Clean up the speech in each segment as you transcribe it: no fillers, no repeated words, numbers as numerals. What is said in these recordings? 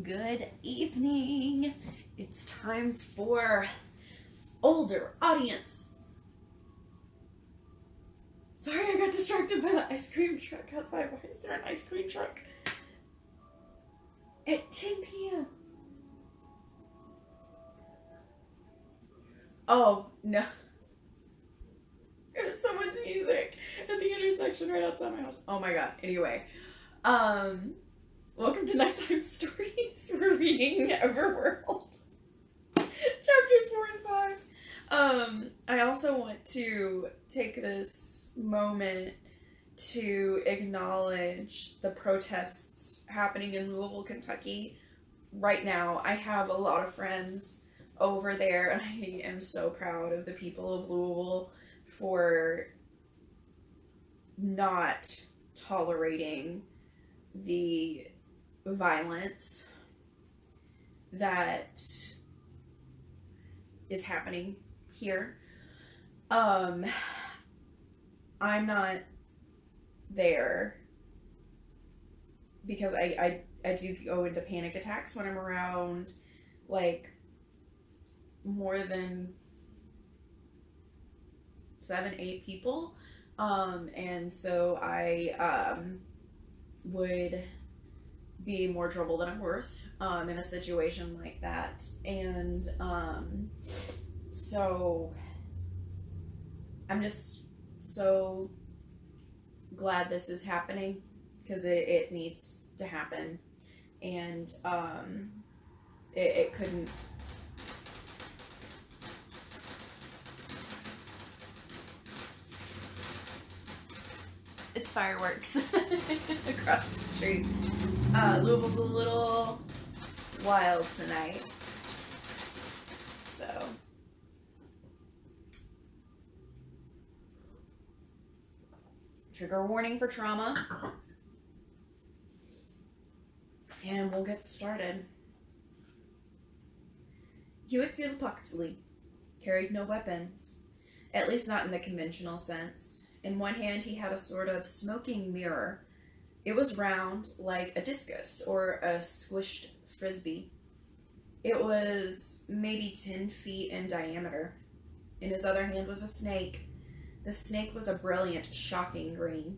Good evening. It's time for older audience. Sorry, I got distracted by the ice cream truck outside. Why is there an ice cream truck at 10 p.m.? Oh, no. There's so much music at the intersection right outside my house. Oh my god. Anyway, welcome to Nighttime Stories. We're reading Everworld, chapters 4 and 5. I also want to take this moment to acknowledge the protests happening in Louisville, Kentucky right now. I have a lot of friends over there, and I am so proud of the people of Louisville for not tolerating the violence that is happening here. I'm not there because I do go into panic attacks when I'm around like more than 7-8 people, and so I would be more trouble than I'm worth in a situation like that, and so I'm just so glad this is happening because it needs to happen, and it couldn't. It's fireworks across the street. Louisville's a little wild tonight. So. Trigger warning for trauma. And we'll get started. Huitzilopochtli carried no weapons, at least not in the conventional sense. In one hand, he had a sort of smoking mirror. It was round, like a discus or a squished frisbee. It was maybe 10 feet in diameter. In his other hand was a snake. The snake was a brilliant, shocking green.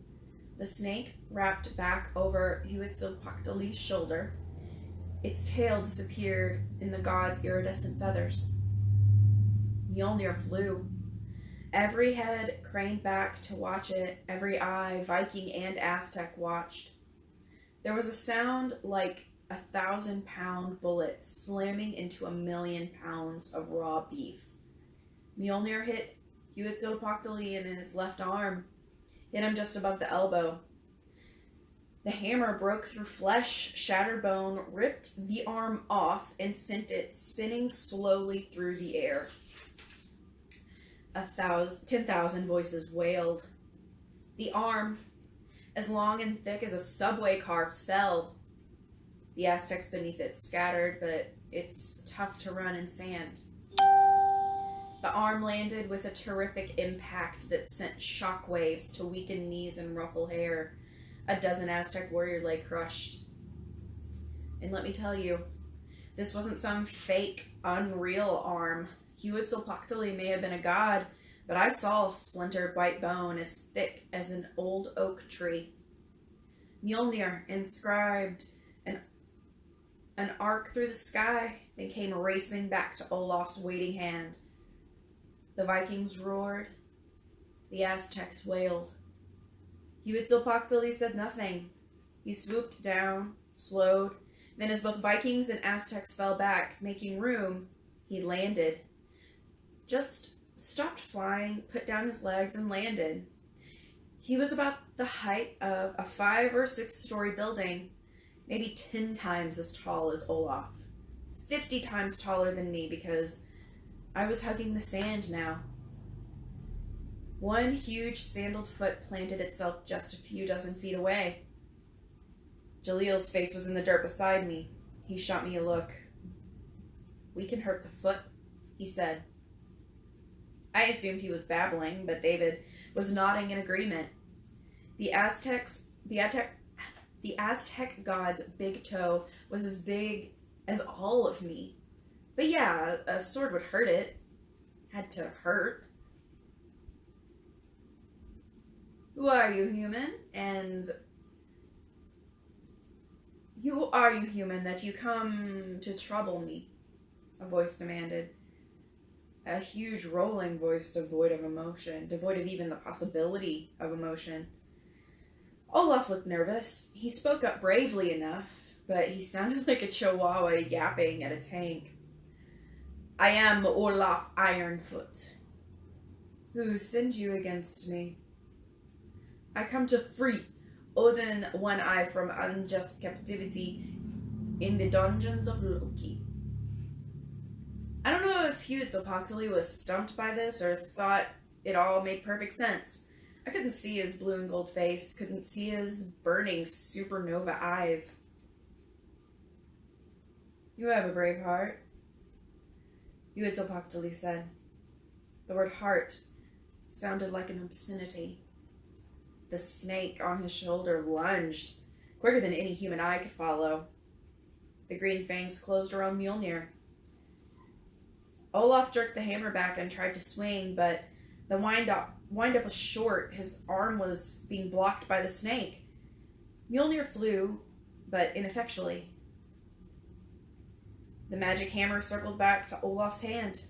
The snake wrapped back over Huitzilopochtli's shoulder. Its tail disappeared in the god's iridescent feathers. Mjolnir flew. Every head craned back to watch it. Every eye, Viking and Aztec, watched. There was a sound like 1,000-pound bullet slamming into 1,000,000 pounds of raw beef. Mjolnir hit Huitzilopochtli in his left arm, hit him just above the elbow. The hammer broke through flesh, shattered bone, ripped the arm off, and sent it spinning slowly through the air. 10,000 voices wailed. The arm, as long and thick as a subway car, fell. The Aztecs beneath it scattered, but it's tough to run in sand. The arm landed with a terrific impact that sent shockwaves to weakened knees and ruffled hair. A dozen Aztec warriors lay crushed. And let me tell you, this wasn't some fake, unreal arm. Huitzilopochtli may have been a god, but I saw a splintered white bone as thick as an old oak tree. Mjolnir inscribed an arc through the sky, then came racing back to Olaf's waiting hand. The Vikings roared. The Aztecs wailed. Huitzilopochtli said nothing. He swooped down, slowed, then as both Vikings and Aztecs fell back, making room, he landed. Just stopped flying, put down his legs, and landed. He was about the height of a 5 or 6 story building, maybe 10 times as tall as Olaf, 50 times taller than me because I was hugging the sand now. One huge sandaled foot planted itself just a few dozen feet away. Jalil's face was in the dirt beside me. He shot me a look. "We can hurt the foot," he said. I assumed he was babbling, but David was nodding in agreement. The Aztec The Aztec god's big toe was as big as all of me. But yeah, a sword would hurt it. Had to hurt. Who are you, human? And who are you, human, that you come to trouble me? A voice demanded. A huge rolling voice devoid of emotion, devoid of even the possibility of emotion. Olaf looked nervous. He spoke up bravely enough, but he sounded like a chihuahua yapping at a tank. I am Olaf Ironfoot. Who sent you against me? I come to free Odin One Eye from unjust captivity in the dungeons of Loki. I don't know if Huitzilopochtli was stumped by this or thought it all made perfect sense. I couldn't see his blue and gold face, couldn't see his burning supernova eyes. You have a brave heart, Huitzilopochtli said. The word heart sounded like an obscenity. The snake on his shoulder lunged, quicker than any human eye could follow. The green fangs closed around Mjolnir. Olaf jerked the hammer back and tried to swing, but the wind-up was short. His arm was being blocked by the snake. Mjolnir flew, but ineffectually. The magic hammer circled back to Olaf's hand.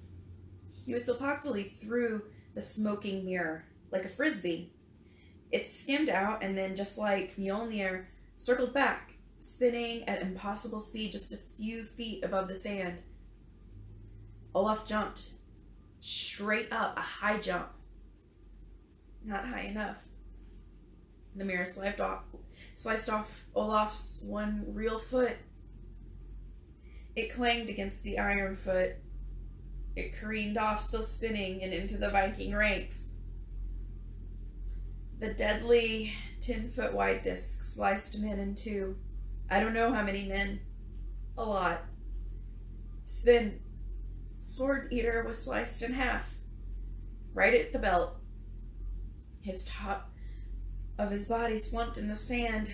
Huitzilopochtli threw the smoking mirror like a frisbee. It skimmed out and then, just like Mjolnir, circled back, spinning at impossible speed just a few feet above the sand. Olaf jumped. Straight up, a high jump. Not high enough. The mirror sliced off Olaf's one real foot. It clanged against the iron foot. It careened off, still spinning, and into the Viking ranks. The deadly 10-foot wide disc sliced men in two. I don't know how many men. A lot. Sven, Sword Eater, was sliced in half. Right at the belt. His top of his body slumped in the sand.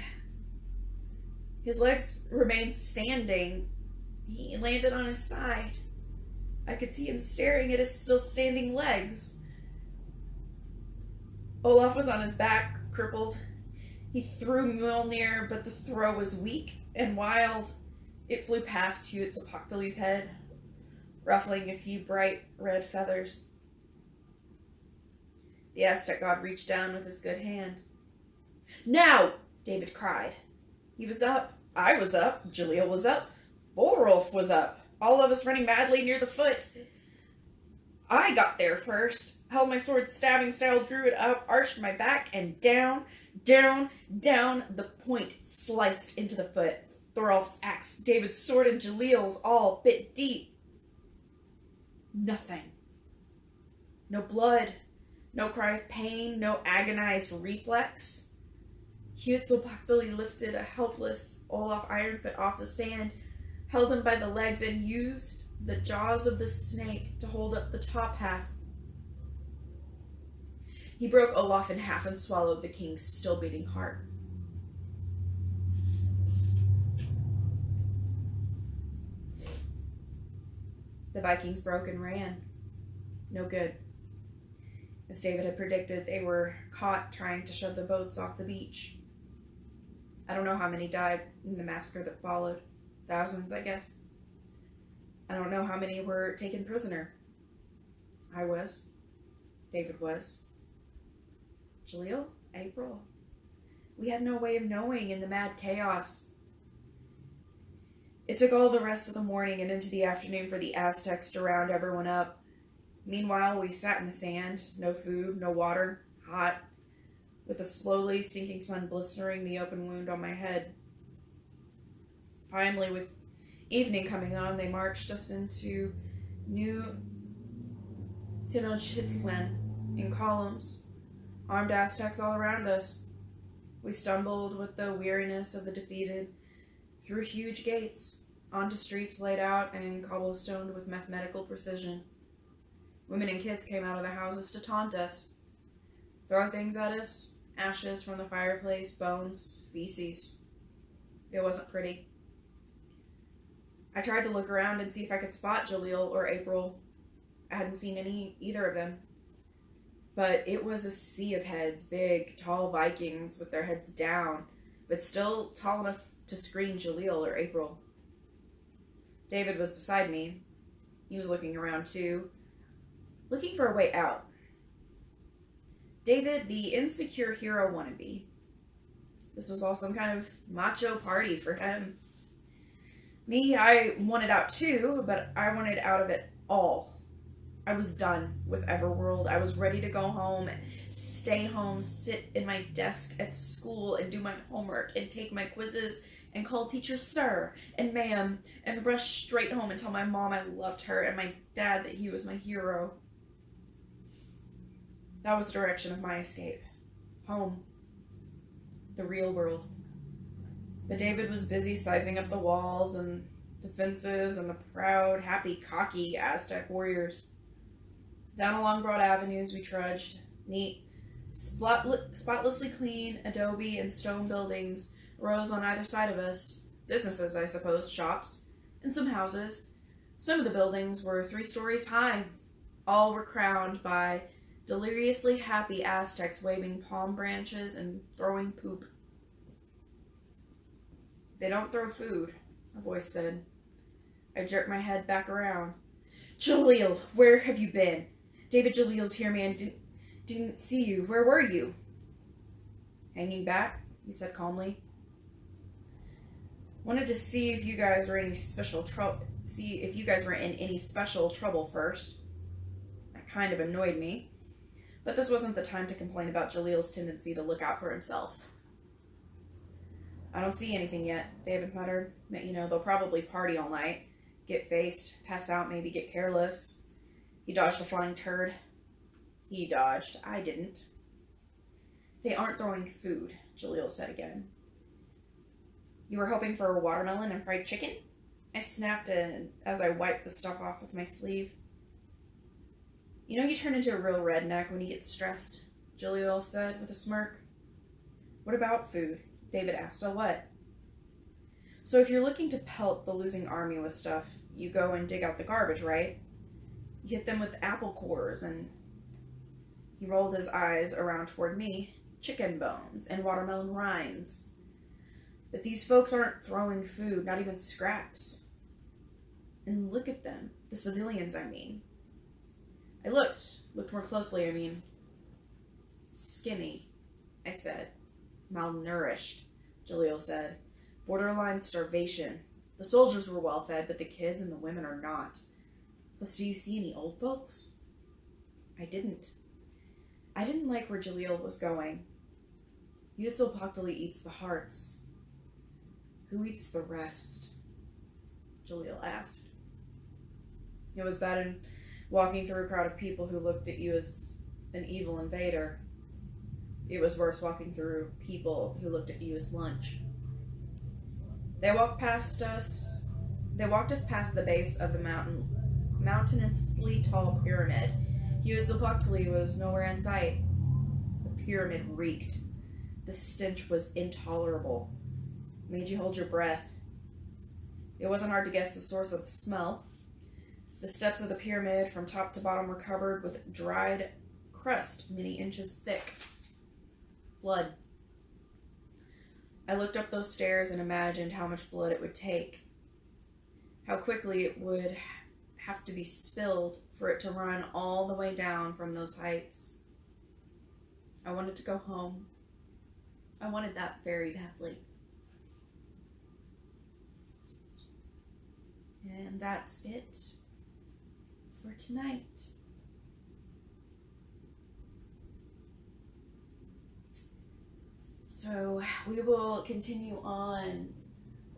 His legs remained standing. He landed on his side. I could see him staring at his still standing legs. Olaf was on his back, crippled. He threw Mjolnir, but the throw was weak and wild. It flew past Huitzilopochtli's head, ruffling a few bright red feathers. The Aztec god reached down with his good hand. Now! David cried. He was up. I was up. Jaleel was up. Volrolf was up. All of us running madly near the foot. I got there first. Held my sword stabbing style, drew it up, arched my back, and down, down, down. The point sliced into the foot. Thorolf's axe, David's sword, and Jaleel's all bit deep. Nothing. No blood. No cry of pain. No agonized reflex. Huitzilopochtli lifted a helpless Olaf Ironfoot off the sand, held him by the legs, and used the jaws of the snake to hold up the top half. He broke Olaf in half and swallowed the king's still beating heart. The Vikings broke and ran. No good. As David had predicted, they were caught trying to shove the boats off the beach. I don't know how many died in the massacre that followed. Thousands, I guess. I don't know how many were taken prisoner. I was. David was. Jaleel? April? We had no way of knowing in the mad chaos. It took all the rest of the morning and into the afternoon for the Aztecs to round everyone up. Meanwhile, we sat in the sand, no food, no water, hot, with the slowly sinking sun blistering the open wound on my head. Finally, with evening coming on, they marched us into New Tenochtitlan in columns, armed Aztecs all around us. We stumbled with the weariness of the defeated through huge gates, onto streets laid out and cobblestoned with mathematical precision. Women and kids came out of their houses to taunt us, throw things at us, ashes from the fireplace, bones, feces. It wasn't pretty. I tried to look around and see if I could spot Jaleel or April. I hadn't seen either of them. But it was a sea of heads, big, tall Vikings with their heads down, but still tall enough to screen Jaleel or April. David was beside me. He was looking around too, looking for a way out. David, the insecure hero wannabe. This was all some kind of macho party for him. Me, I wanted out too, but I wanted out of it all. I was done with Everworld. I was ready to go home, stay home, sit in my desk at school and do my homework and take my quizzes and call teachers sir and ma'am and rush straight home and tell my mom I loved her and my dad that he was my hero. That was the direction of my escape. Home. The real world. But David was busy sizing up the walls and defenses and the proud, happy, cocky Aztec warriors. Down along broad avenues we trudged. Neat, spotlessly clean adobe and stone buildings rose on either side of us. Businesses, I suppose, shops, and some houses. Some of the buildings were 3 stories high. All were crowned by deliriously happy Aztecs waving palm branches and throwing poop. They don't throw food, a voice said. I jerked my head back around. Jaleel, where have you been? David Jaleel's here, man. Didn't see you. Where were you? Hanging back, he said calmly. Wanted to see if you guys were in any special trouble first. That kind of annoyed me. But this wasn't the time to complain about Jaleel's tendency to look out for himself. I don't see anything yet, David muttered. You know, they'll probably party all night, get faced, pass out, maybe get careless. He dodged a flying turd. He dodged. I didn't. They aren't throwing food, Jaleel said again. You were hoping for a watermelon and fried chicken? I snapped as I wiped the stuff off with my sleeve. You know you turn into a real redneck when you get stressed, Jaleel said with a smirk. What about food? David asked. So what? So if you're looking to pelt the losing army with stuff, you go and dig out the garbage, right? You hit them with apple cores and... He rolled his eyes around toward me. Chicken bones and watermelon rinds. But these folks aren't throwing food, not even scraps. And look at them. The civilians, I mean. I looked more closely, I mean. Skinny, I said. Malnourished, Jaleel said. Borderline starvation. The soldiers were well fed, but the kids and the women are not. Plus, do you see any old folks? I didn't. I didn't like where Jaleel was going. Huitzilopochtli eats the hearts. Who eats the rest? Jaleel asked. It was bad in walking through a crowd of people who looked at you as an evil invader. It was worse walking through people who looked at you as lunch. They walked us past the base of the mountainously tall pyramid. Huitzilopochtli was nowhere in sight. The pyramid reeked. The stench was intolerable. It made you hold your breath. It wasn't hard to guess the source of the smell. The steps of the pyramid from top to bottom were covered with dried crust many inches thick. Blood. I looked up those stairs and imagined how much blood it would take. How quickly it would have to be spilled for it to run all the way down from those heights. I wanted to go home. I wanted that very badly. And that's it for tonight. So we will continue on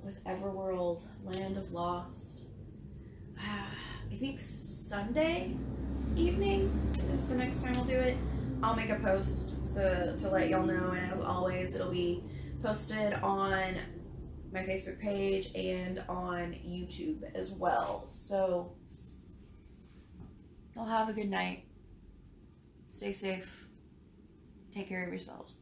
with Everworld, Land of Lost. I think Sunday evening is the next time I'll do it. I'll make a post to let y'all know, and as always, it'll be posted on my Facebook page and on YouTube as well. So y'all have a good night. Stay safe. Take care of yourselves.